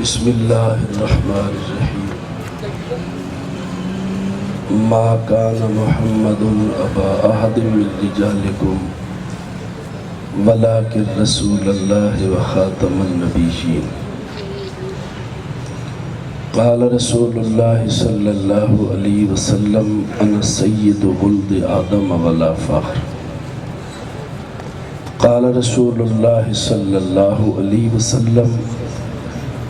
بسم اللہ الرحمن الرحیم ما کان محمد ابا احد من رجالکم ولکن رسول اللہ وخاتم النبیین قال رسول اللہ صلی اللہ علیہ وسلم انا سید ولد آدم ولا فخر قال رسول اللہ صلی اللہ علیہ وسلم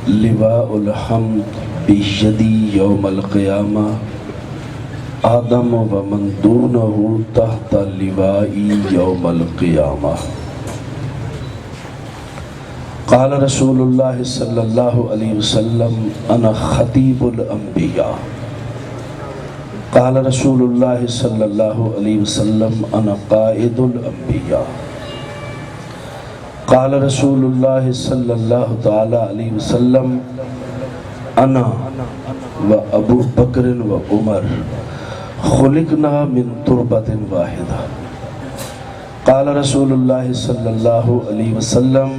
لواء الحمد بیدی یوم القیامہ آدم ومن دونہ تحت لوائی یوم القیامہ قال رسول اللہ صلی اللہ علیہ وسلم انا خطیب الانبیاء قال رسول اللہ صلی اللہ علیہ وسلم انا قائد الانبیاء قال رسول اللہ صلی اللہ تعالی علیہ وسلم انا و ابو بکر و عمر خلقنا من تربت واحدہ قال رسول اللہ صلی اللہ علیہ وسلم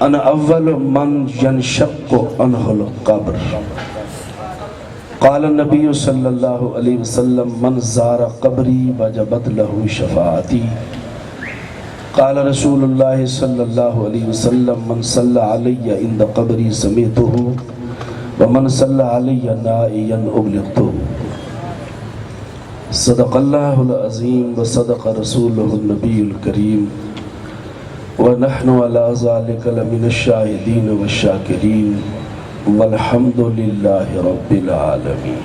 انا اول من ينشق عنه القبر قال النبی صلی اللہ علیہ وسلم من زار قبری وجبت له شفاعتی قال رسول اللہ صلی اللہ علیہ وسلم من صلی علی عند قبری سمیتہ ومن صلی علی نائیا ابلغتہ صدق اللہ العظیم وصدق رسولہ النبی الکریم ونحن على ذلك لمن الشاہدین والشاکرین والحمد للہ رب العالمین۔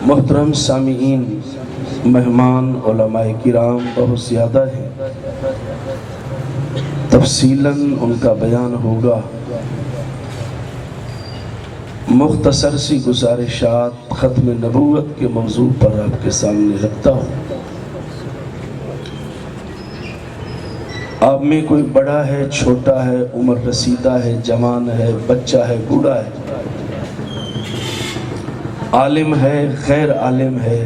محترم سامعین، مہمان علماء کرام بہت زیادہ ہیں، تفصیلاً ان کا بیان ہوگا۔ مختصر سی گزارشات ختم نبوت کے موضوع پر آپ کے سامنے رکھتا ہوں۔ آپ میں کوئی بڑا ہے، چھوٹا ہے، عمر رسیدہ ہے، جوان ہے، بچہ ہے، بوڑھا ہے، عالم ہے، غیر عالم ہے،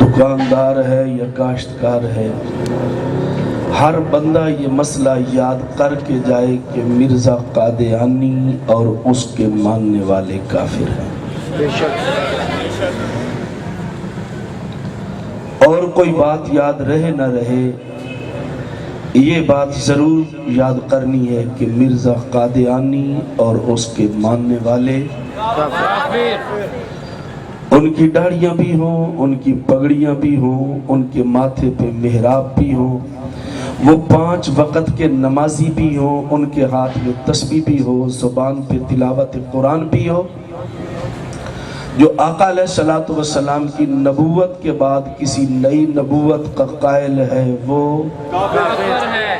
دکاندار ہے یا کاشتکار ہے، ہر بندہ یہ مسئلہ یاد کر کے جائے کہ مرزا قادیانی اور اس کے ماننے والے کافر ہیں۔ اور کوئی بات یاد رہے نہ رہے، یہ بات ضرور یاد کرنی ہے کہ مرزا قادیانی اور اس کے ماننے والے ان کی داڑھیاں بھی ہوں، ان کی پگڑیاں بھی ہوں، ان کے ماتھے پہ محراب بھی ہوں، وہ 5 وقت کے نمازی بھی ہوں، ان کے ہاتھ میں تسبیح بھی ہو، زبان پہ تلاوت قرآن بھی ہو، جو آقا علیہ السلام کی نبوت کے بعد کسی نئی نبوت کا قائل ہے وہ کافر ہے،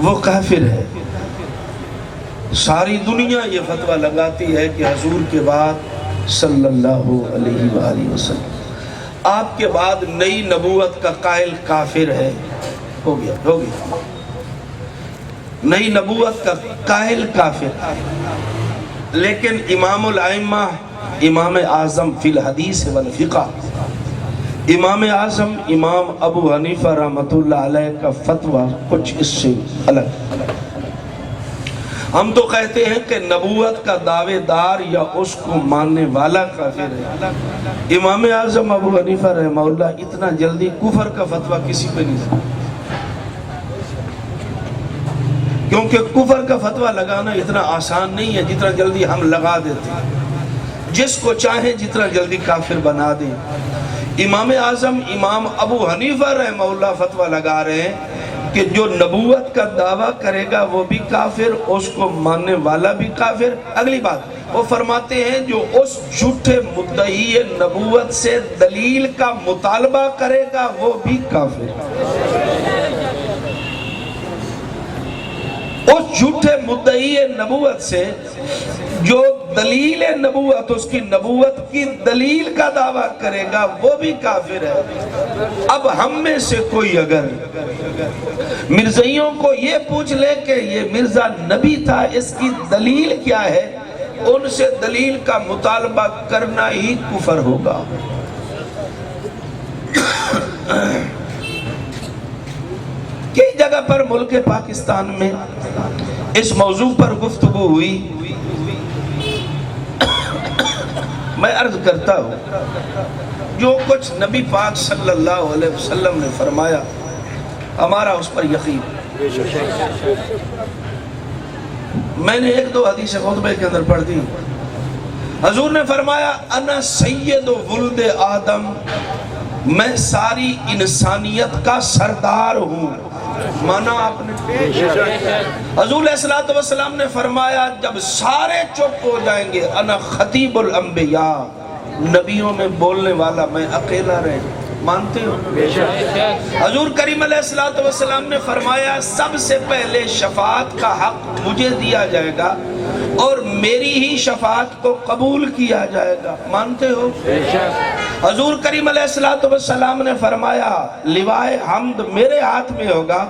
وہ کافر ہے۔ ساری دنیا یہ فتویٰ لگاتی ہے کہ حضور کے بعد صلی اللہ علیہ وآلہ وسلم آپ کے بعد نئی نبوت کا قائل کافر ہے۔ ہو گیا نئی نبوت کا قائل کافر۔ لیکن امام الائمہ، امام اعظم فی الحدیث والفقہ، امام اعظم امام ابو حنیفہ رحمۃ اللہ علیہ کا فتویٰ کچھ اس سے الگ۔ ہم تو کہتے ہیں کہ نبوت کا دعوے دار یا اس کو ماننے والا کافر ہے۔ امام اعظم ابو حنیفہ رحمہ اللہ اتنا جلدی کفر کا فتویٰ کسی پہ نہیں تھا، کیونکہ کفر کا فتویٰ لگانا اتنا آسان نہیں ہے جتنا جلدی ہم لگا دیتے ہیں، جس کو چاہیں جتنا جلدی کافر بنا دیں۔ امام اعظم امام ابو حنیفہ رحمہ اللہ فتویٰ لگا رہے ہیں کہ جو نبوت کا دعویٰ کرے گا وہ بھی کافر، اس کو ماننے والا بھی کافر۔ اگلی بات وہ فرماتے ہیں جو اس جھوٹے مدعی نبوت سے دلیل کا مطالبہ کرے گا وہ بھی کافر۔ اس جھوٹے مدعی نبوت سے جو دلیل نبوت، اس کی نبوت کی دلیل کا دعویٰ کرے گا وہ بھی کافر ہے۔ اب ہم میں سے کوئی اگر مرزائیوں کو یہ پوچھ لے کہ یہ مرزا نبی تھا، اس کی دلیل کیا ہے، ان سے دلیل کا مطالبہ کرنا ہی کفر ہوگا۔ پر ملک پاکستان میں اس موضوع پر گفتگو ہوئی، میں عرض کرتا ہوں جو کچھ نبی پاک صلی اللہ علیہ وسلم نے فرمایا ہمارا اس پر یقین۔ میں نے ایک دو حدیث خطبے کے اندر پڑھ دی۔ حضور نے فرمایا انا سید ولد آدم، میں ساری انسانیت کا سردار ہوں۔ مانا آپ نے حضور علیہ السلام نے فرمایا جب سارے چپ ہو جائیں گے انا خطیب الانبیاء، نبیوں میں بولنے والا میں اکیلا رہے۔ مانتے ہو؟ حضور کریم علیہ السلام نے فرمایا سب سے پہلے شفاعت کا حق مجھے دیا جائے گا اور میری ہی شفاعت کو قبول کیا جائے گا۔ مانتے ہو؟ حضور کریم علیہ السلام نے فرمایا لوائے حمد میرے ہاتھ میں ہوگا،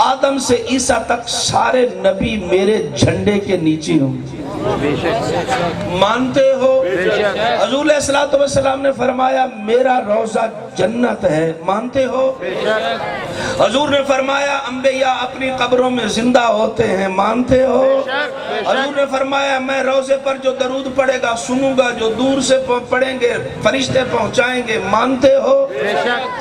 آدم سے عیسیٰ تک سارے نبی میرے جھنڈے کے نیچے ہوں۔ مانتے ہو؟ حضور علیہ السلام نے فرمایا میرا روضہ جنت ہے۔ مانتے ہو؟ حضور نے فرمایا انبیاء اپنی قبروں میں زندہ ہوتے ہیں۔ مانتے ہو؟ حضور نے فرمایا میں روضے پر جو درود پڑھے گا سنوں گا، جو دور سے پڑھیں گے فرشتے پہنچائیں گے۔ مانتے ہو؟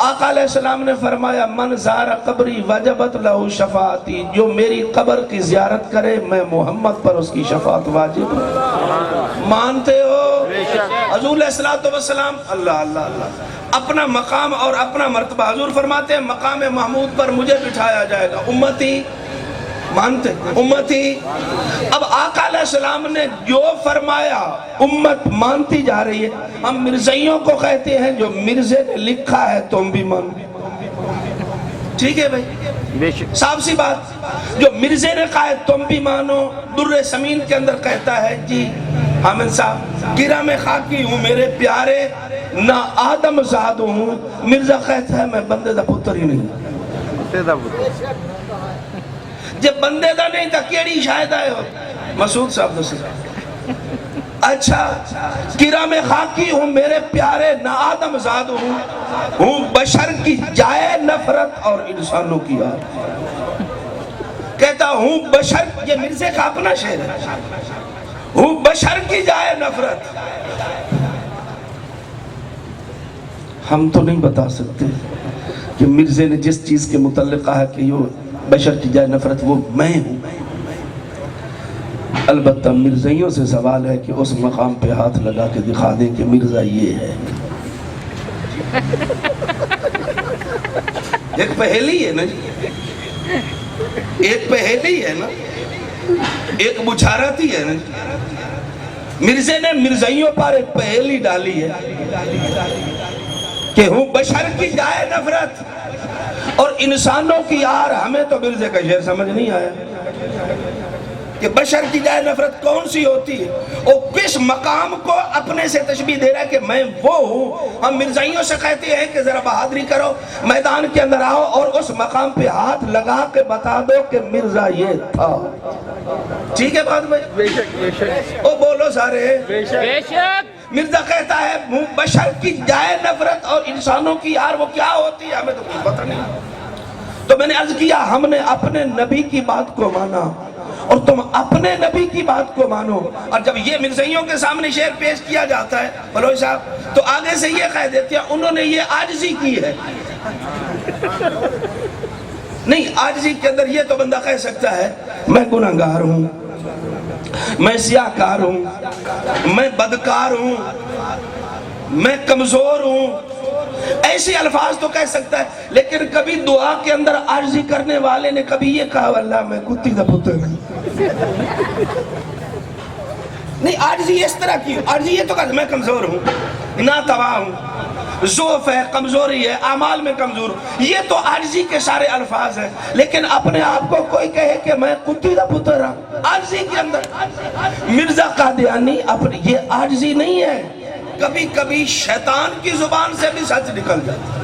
آقا علیہ السلام نے فرمایا من زار قبری وجبت لہو شفاعتی، جو میری قبر کی زیارت کرے میں محمد پر اس کی شفاعت واجب۔ مانتے ہو؟ حضور علیہ السلام اللہ اللہ اللہ اپنا مقام اور اپنا مرتبہ، حضور فرماتے ہیں مقام محمود پر مجھے بٹھایا جائے گا، امتی مانتے امتی۔ اب آقا علیہ السلام نے جو فرمایا امت مانتی جا رہی ہے۔ ہم مرزائیوں کو کہتے ہیں جو مرزے نے لکھا ہے تم بھی مانو۔ ٹھیک ہے بھائی، صاحب سی بات، جو مرزے نے کہا ہے تم بھی مانو۔ در سمین کے اندر کہتا ہے جی حامد صاحب گرہ میں خاکی ہوں میرے پیارے، نہ آدم زاد ہوں۔ مرزا کہتا ہے میں بندے دا پتر ہی نہیں۔ جب بندے دا نہیں تھا کیڑی شاید آئے ہو مسعود صاحب دوسرے۔ اچھا گرہ میں خاکی ہوں میرے پیارے، نہ آدم زاد ہوں بشر کی جائے نفرت اور انسانوں کی آر۔ کہتا ہوں بشر، یہ مرزے کا اپنا شعر ہے، ہوں بشر کی جائے نفرت۔ ہم تو نہیں بتا سکتے کہ مرزے نے جس چیز کے متعلق کہا کہ یہ بشر کی جائے نفرت وہ میں ہوں۔ البتہ مرزائیوں سے سوال ہے کہ اس مقام پہ ہاتھ لگا کے دکھا دیں کہ مرزا یہ ہے۔ ایک پہیلی ہے نا جی، ایک پہیلی ہے نا، ایک بچھارتی ہے نا۔ مرزے نے مرزائیوں پر ایک پہیلی ڈالی ہے کہ ہوں بشر کی جائے نفرت اور انسانوں کی آر۔ ہمیں تو مرزے کا شعر سمجھ نہیں آیا کہ بشر کی جائے نفرت کون سی ہوتی ہے، اور کس مقام کو اپنے سے تشبیہ دے رہا ہے کہ میں وہ ہوں۔ ہم مرزائیوں سے کہتے ہیں کہ ذرا بہادری کرو، میدان کے اندر آؤ اور اس مقام پہ ہاتھ لگا کے بتا دو کہ مرزا یہ تھا۔ ٹھیک ہے بات بھائی؟ او بولو سارے بے شک۔ مرزا کہتا ہے بشر کی جائے نفرت اور انسانوں کی یار وہ کیا ہوتی ہے، ہمیں تو کچھ پتہ نہیں۔ تو میں نے عرض کیا ہم نے اپنے نبی کی بات کو مانا اور تم اپنے نبی کی بات کو مانو۔ اور جب یہ مرزائیوں کے سامنے شعر پیش کیا جاتا ہے بلوچ صاحب تو آگے سے یہ کہہ دیتے ہیں انہوں نے یہ عاجزی کی ہے۔ نہیں، عاجزی کے اندر یہ تو بندہ کہہ سکتا ہے میں گناہگار ہوں، میں سیاہکار ہوں، میں بدکار ہوں، میں کمزور ہوں، ایسے الفاظ تو کہہ سکتا ہے، لیکن کبھی دعا کے اندر عاجزی کرنے والے نے کبھی یہ کہا اللہ میں کتی دا پتر نہیں۔ نہیں، عاجزی اس طرح کی، عاجزی یہ تو کہا میں کمزور ہوں، ناتواں ہوں، ضعف ہے، کمزوری ہے، اعمال میں کمزور ہوں، یہ تو عاجزی کے سارے الفاظ ہیں۔ لیکن اپنے آپ کو کوئی کہے کہ میں کتی دا پتر ہوں عاجزی کے اندر، مرزا قادیانی اپنی یہ عاجزی نہیں ہے، کبھی کبھی شیطان کی زبان سے بھی سچ نکل جاتا ہے۔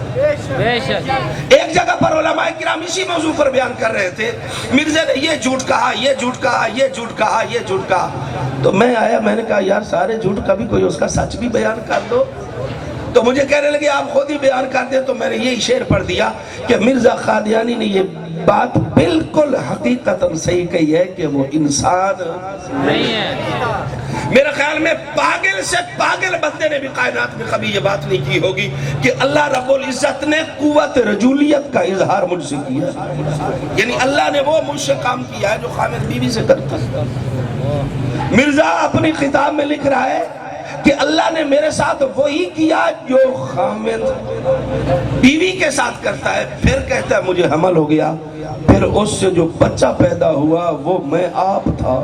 ایک جگہ پر علماء کرام اسی موضوع پر بیان کر رہے تھے، مرزا نے یہ جھوٹ کہا، یہ جھوٹ کہا، یہ جھوٹ کہا، یہ جھوٹ کہا۔ تو میں آیا، میں نے کہا یار سارے جھوٹ کبھی کوئی اس کا سچ بھی بیان کر دو۔ تو مجھے کہنے لگے آپ خود ہی بیان کر دیں، تو میں نے یہی شعر پڑھ دیا کہ مرزا قادیانی نے یہ بات بالکل حقیقتاً صحیح کہی ہے کہ وہ انسان نہیں ہے۔ میرے خیال میں پاگل سے پاگل بندے نے بھی کائنات میں کبھی یہ بات نہیں کی ہوگی کہ اللہ رب العزت نے قوت رجولیت کا اظہار مجھ سے کیا، یعنی اللہ نے وہ مجھ سے کام کیا ہے جو خامد بیوی سے کرتا ہے۔ مرزا اپنی خطاب میں لکھ رہا ہے کہ اللہ نے میرے ساتھ وہی کیا جو خامد بیوی کے ساتھ کرتا ہے، پھر کہتا ہے مجھے حمل ہو گیا، پھر اس سے جو بچہ پیدا ہوا وہ میں آپ تھا۔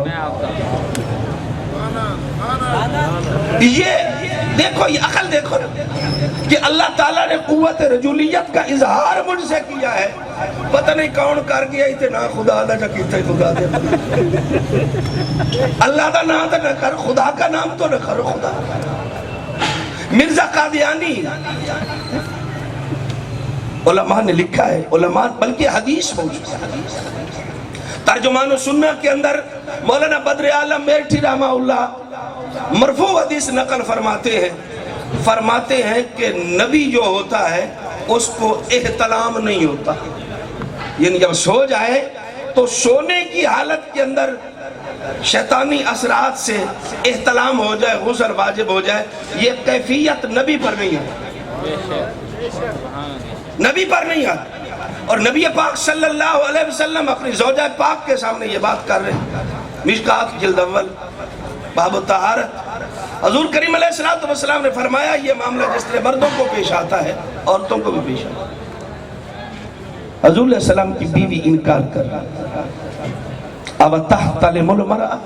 یہ دیکھو، یہ عقل دیکھو کہ اللہ تعالیٰ نے قوت رجولیت کا اظہار مجھ سے کیا ہے، پتہ نہیں کون کر گیا اتنا خدا دا جا کیتا خدا دے، اللہ دا نام دا نہ کر، خدا کا نام تو نہ کرو خدا۔ مرزا قادیانی، علماء نے لکھا ہے، علماء بلکہ حدیث موجود ہے، ترجمان و سنہ کے اندر مولانا بدر عالم میرٹھی رحمہ اللہ مرفوع حدیث نقل فرماتے ہیں کہ نبی جو ہوتا ہے اس کو احتلام نہیں ہوتا، یعنی جب سو جائے تو سونے کی حالت کے اندر شیطانی اثرات سے احتلام ہو جائے، غسل واجب ہو جائے، یہ کیفیت نبی پر نہیں ہے، نبی پر نہیں ہے۔ اور نبی پاک صلی اللہ علیہ وسلم اپنی زوجہ پاک کے سامنے یہ بات کر رہے ہیں، مشکات جلد اول باب الطہارت، حضور کریم علیہ السلام نے فرمایا یہ معاملہ جس طرح مردوں کو پیش آتا ہے عورتوں کو بھی پیش آتا ہے۔ حضور علیہ السلام کی بیوی انکار کر رہا، اب تحتلم المرأة،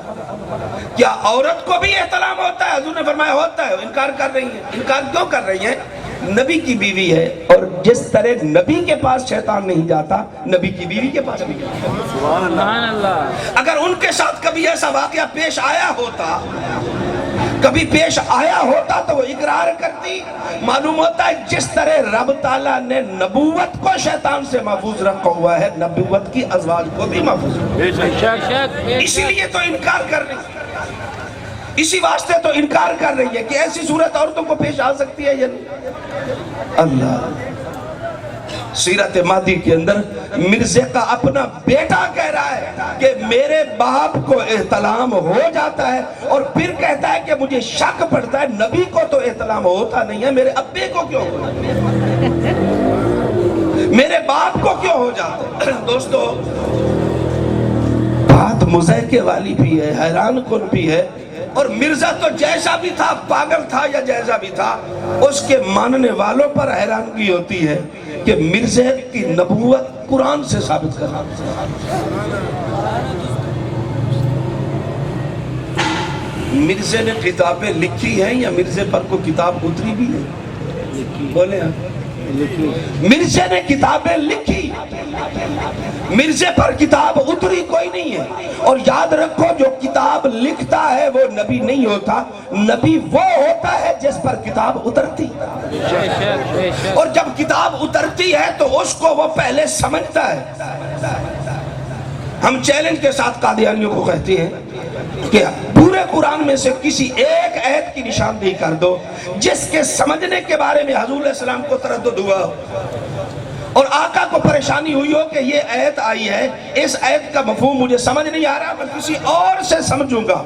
کیا عورت کو بھی احتلام ہوتا ہے؟ حضور نے فرمایا ہوتا ہے، انکار کر رہی ہیں۔ انکار کیوں کر رہی ہیں؟ نبی کی بیوی ہے، اور جس طرح نبی کے پاس شیطان نہیں جاتا، نبی کی بیوی کے پاس نہیں جاتا۔ سبحان اللہ۔ اگر ان کے ساتھ کبھی ایسا واقعہ پیش آیا ہوتا تو وہ اقرار کرتی۔ معلوم ہوتا ہے جس طرح رب تعالیٰ نے نبوت کو شیطان سے محفوظ رکھا ہوا ہے، نبوت کی ازواج کو بھی محفوظ رکھا ہوا ہے، اسی لیے تو انکار کر رہی ہے، اسی واسطے تو انکار کر رہی ہے کہ ایسی صورت عورتوں کو پیش آ سکتی ہے یا نہیں۔ اللہ سیرت مادی کے اندر مرزے کا اپنا بیٹا کہہ رہا ہے کہ میرے باپ کو احتلام ہو جاتا ہے، اور پھر کہتا ہے کہ مجھے شک پڑتا ہے نبی کو تو احتلام ہوتا نہیں ہے، میرے ابے کو کیوں ہو جاتا ہے، میرے باپ کو کیوں ہو جاتا ہے۔ دوستو بات مضحکے والی بھی ہے، حیران کن بھی ہے، اور مرزا تو جیسا بھی تھا، پاگل تھا یا جیسا بھی تھا، اس کے ماننے والوں پر حیرانگی ہوتی ہے کہ مرزا کی نبوت قرآن سے ثابت کرنا۔ مرزا نے کتابیں لکھی ہیں یا مرزا پر کوئی کتاب اتری بھی ہے؟ بولے ہیں مرزا نے کتابیں لکھی، مرزا پر کتاب اتری کوئی نہیں ہے۔ اور یاد رکھو جو کتاب لکھتا ہے وہ نبی نہیں ہوتا، نبی وہ ہوتا ہے جس پر کتاب اترتی، اور جب کتاب اترتی ہے تو اس کو وہ پہلے سمجھتا ہے۔ ہم چیلنج کے ساتھ قادیانیوں کو کہتے ہیں کہ پورے قرآن میں سے کسی ایک آیت کی نشاندہی کر دو جس کے سمجھنے کے بارے میں حضور علیہ السلام کو تردد ہوا اور آقا کو پریشانی ہوئی ہو کہ یہ آیت آئی ہے، اس آیت کا مفہوم مجھے سمجھ نہیں آ رہا، میں کسی اور سے سمجھوں گا۔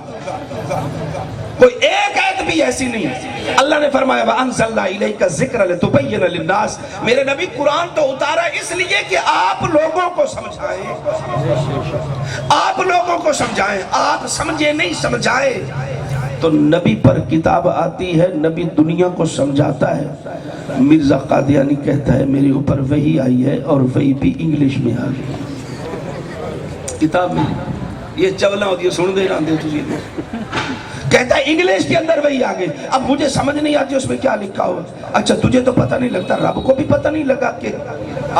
کوئی ایک آیت بھی ایسی نہیں ہے۔ اللہ نے فرمایا وَأَنزَلْنَا إِلَيْكَ الذِّكْرَ لِتُبَيِّنَ لِلنَّاسِ، میرے نبی قرآن تو اتارا اس لیے کہ آپ لوگوں کو سمجھائیں، آپ لوگوں کو سمجھائیں، آپ سمجھے نہیں سمجھائے۔ تو نبی پر کتاب آتی ہے، نبی دنیا کو سمجھاتا ہے۔ مرزا قادیانی کہتا ہے میرے اوپر وحی آئی ہے، اور وحی بھی انگلش میں آ گئی، کتاب میں یہ چولا ہوتی ہے، سن دے رہے تجھے، کہتا ہے انگلش کے اندر وہی آگے۔ اب مجھے سمجھ نہیں آتی اس میں کیا لکھا ہوا۔ اچھا تجھے تو پتہ نہیں لگتا، رب کو بھی پتہ نہیں لگا کہ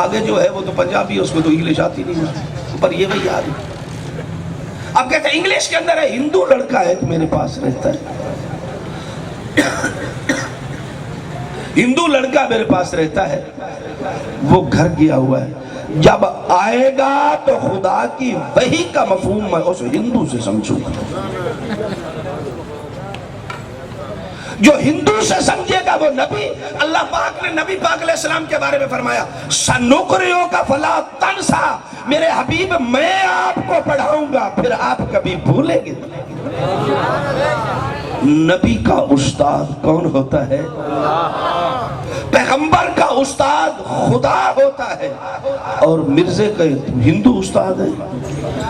آگے جو ہے وہ تو پنجابی، اس کو تو انگلش آتی نہیں، پر یہ وہی آ رہی۔ اب کہتا ہے انگلش کے اندر ہے، ہندو لڑکا ایک میرے پاس رہتا ہے، ہندو لڑکا میرے پاس رہتا ہے، وہ گھر گیا ہوا ہے، جب آئے گا تو خدا کی وحی کا مفہوم میں اس ہندو سے سمجھوں گا۔ جو ہندو سے سمجھے گا وہ نبی، اللہ پاک نے نبی پاک علیہ السلام کے بارے میں فرمایا سَنُقْرِئُكَ فَلَا تَنْسَىٰ، میرے حبیب میں آپ کو پڑھاؤں گا پھر آپ کبھی بھولیں گے۔ نبی کا استاد کون ہوتا ہے؟ پیغمبر کا استاد خدا ہوتا ہے، اور مرزے کا ہندو استاد ہے۔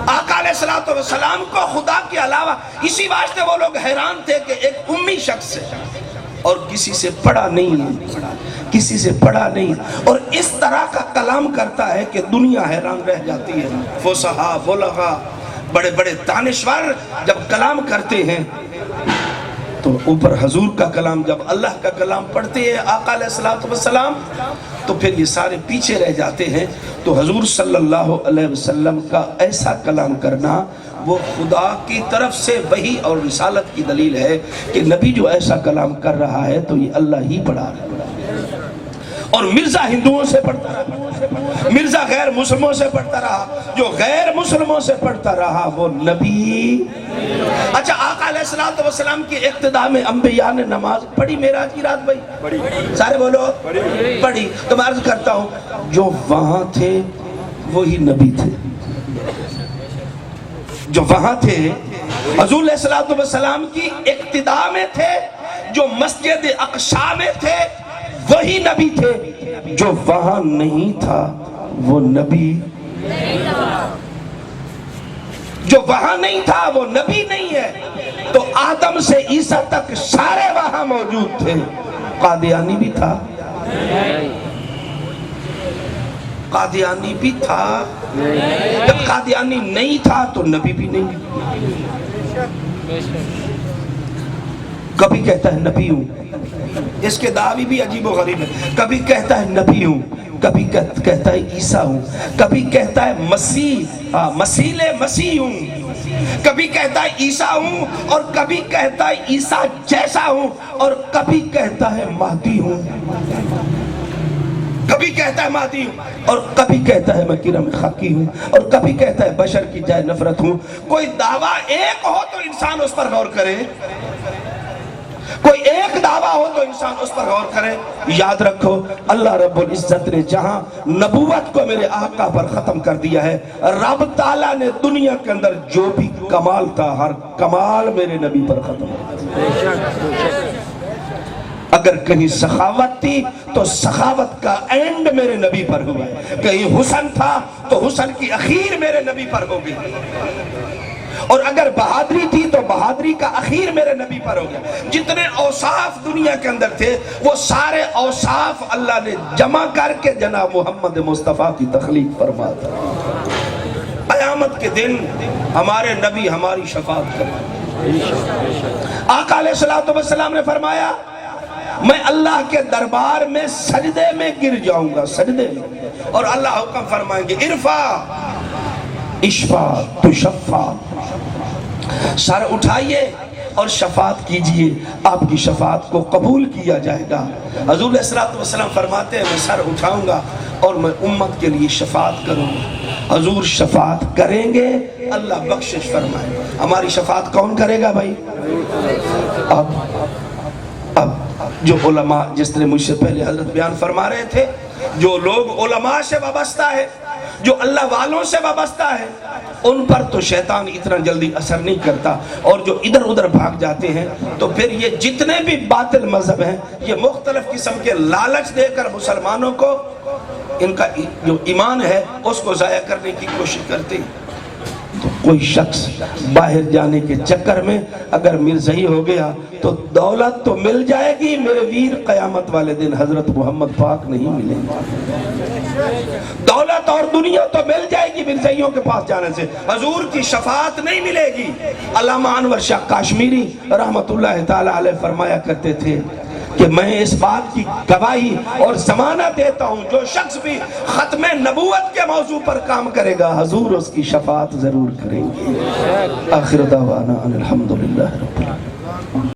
آقا علیہ السلام کو خدا کے علاوہ، اسی واسطے وہ لوگ حیران تھے کہ ایک امی شخص ہے اور کسی سے پڑھا نہیں ہے، کسی سے پڑھا نہیں، اور اس طرح کا کلام کرتا ہے کہ دنیا حیران رہ جاتی ہے۔ فصحا بلغا بڑے بڑے دانشور جب کلام کرتے ہیں تو اوپر حضور کا کلام، جب اللہ کا کلام پڑھتے ہیں آقا علیہ السلام، تو پھر یہ سارے پیچھے رہ جاتے ہیں۔ تو حضور صلی اللہ علیہ وسلم کا ایسا کلام کرنا وہ خدا کی طرف سے وحی اور رسالت کی دلیل ہے کہ نبی جو ایسا کلام کر رہا ہے تو یہ اللہ ہی پڑھا رہا ہے۔ اور مرزا ہندوؤں سے پڑھتا رہا، مرزا غیر مسلموں سے پڑھتا رہا، جو غیر مسلموں سے پڑھتا رہا وہ نبی۔ اچھا، آقا علیہ السلام کی اقتداء میں انبیاء نے نماز پڑھی معراج کی رات بھائی؟ سارے بولو پڑھی۔ تو میں عرض کرتا ہوں جو وہاں تھے وہی نبی تھے، جو وہاں تھے حضور علیہ السلام کی اقتداء میں تھے، جو مسجد اقصی میں تھے وہی نبی تھے، جو وہاں نہیں تھا وہ نبی، جو وہاں نہیں تھا وہ نبی نہیں ہے۔ تو آدم سے عیسیٰ تک سارے وہاں موجود تھے۔ قادیانی بھی تھا، قادیانی بھی تھا، جب قادیانی نہیں تھا تو نبی بھی نہیں۔ کبھی کہتا ہے نبی ہوں، اس کے دعوی بھی عجیب و غریب ہے، کبھی کہتا ہے نبی ہوں، کبھی کہتا ہے عیسیٰ ہوں، کبھی کہتا ہے مسیح ہوں، کبھی کہتا ہے عیسیٰ ہوں، اور کبھی کہتا ہے عیسیٰ جیسا ہوں، اور کبھی کہتا ہے مہدی ہوں، کبھی کہتا ہے مہدی ہوں، اور کبھی کہتا ہے میں کرم خاکی ہوں، اور کبھی کہتا ہے بشر کی جائے نفرت ہوں۔ کوئی دعویٰ ایک ہو تو انسان اس پر غور کرے، کوئی ایک دعویٰ ہو تو انسان اس پر غور کرے۔ یاد رکھو اللہ رب العزت نے جہاں نبوت کو میرے آقا پر ختم کر دیا ہے، رب تعالیٰ نے دنیا کے اندر جو بھی کمال تھا ہر کمال میرے نبی پر ختم کر دیا۔ اگر کہیں سخاوت تھی تو سخاوت کا اینڈ میرے نبی پر ہوا، کہیں حسن تھا تو حسن کی اخیر میرے نبی پر ہوگی، اور اگر بہادری تھی تو بہادری کا اخیر میرے نبی پر ہو گیا۔ جتنے اوصاف دنیا کے اندر تھے وہ سارے اوصاف اللہ نے جمع کر کے جناب محمد مصطفیٰ کی تخلیق فرما دی۔ قیامت کے دن ہمارے نبی ہماری شفاعت کریں۔ آقا علیہ السلام نے فرمایا میں اللہ کے دربار میں سجدے میں گر جاؤں گا، سجدے میں، اور اللہ حکم فرمائیں گے ارفع اشفع تشفع، سر اٹھائیے اور شفاعت کیجئے، آپ کی شفاعت کو قبول کیا جائے گا۔ حضور علیہ السلام فرماتے ہیں میں سر اٹھاؤں گا اور میں امت کے لیے شفاعت کروں گا۔ حضور شفاعت کریں گے، اللہ بخشش فرمائے۔ ہماری شفاعت کون کرے گا بھائی؟ اب جو علماء، جس طرح مجھ سے پہلے حضرت بیان فرما رہے تھے، جو لوگ علماء سے وابستہ ہے، جو اللہ والوں سے وابستہ ہے، ان پر تو شیطان اتنا جلدی اثر نہیں کرتا، اور جو ادھر ادھر بھاگ جاتے ہیں تو پھر یہ جتنے بھی باطل مذہب ہیں یہ مختلف قسم کے لالچ دے کر مسلمانوں کو ان کا جو ایمان ہے اس کو ضائع کرنے کی کوشش کرتے ہیں۔ تو کوئی شخص باہر جانے کے چکر میں اگر مرزائی ہو گیا تو دولت تو مل جائے گی میرے ویر، قیامت والے دن حضرت محمد پاک نہیں ملیں گے۔ دولت اور دنیا تو مل جائے گی مرزائیوں کے پاس جانے سے، حضور کی شفاعت نہیں ملے گی۔ علامہ انور شاہ کاشمیری رحمت اللہ تعالی علیہ فرمایا کرتے تھے کہ میں اس بات کی گواہی اور ضمانت دیتا ہوں جو شخص بھی ختم نبوت کے موضوع پر کام کرے گا حضور اس کی شفاعت ضرور کریں گے۔ آخر دعوانا ان الحمدللہ رب العالمین۔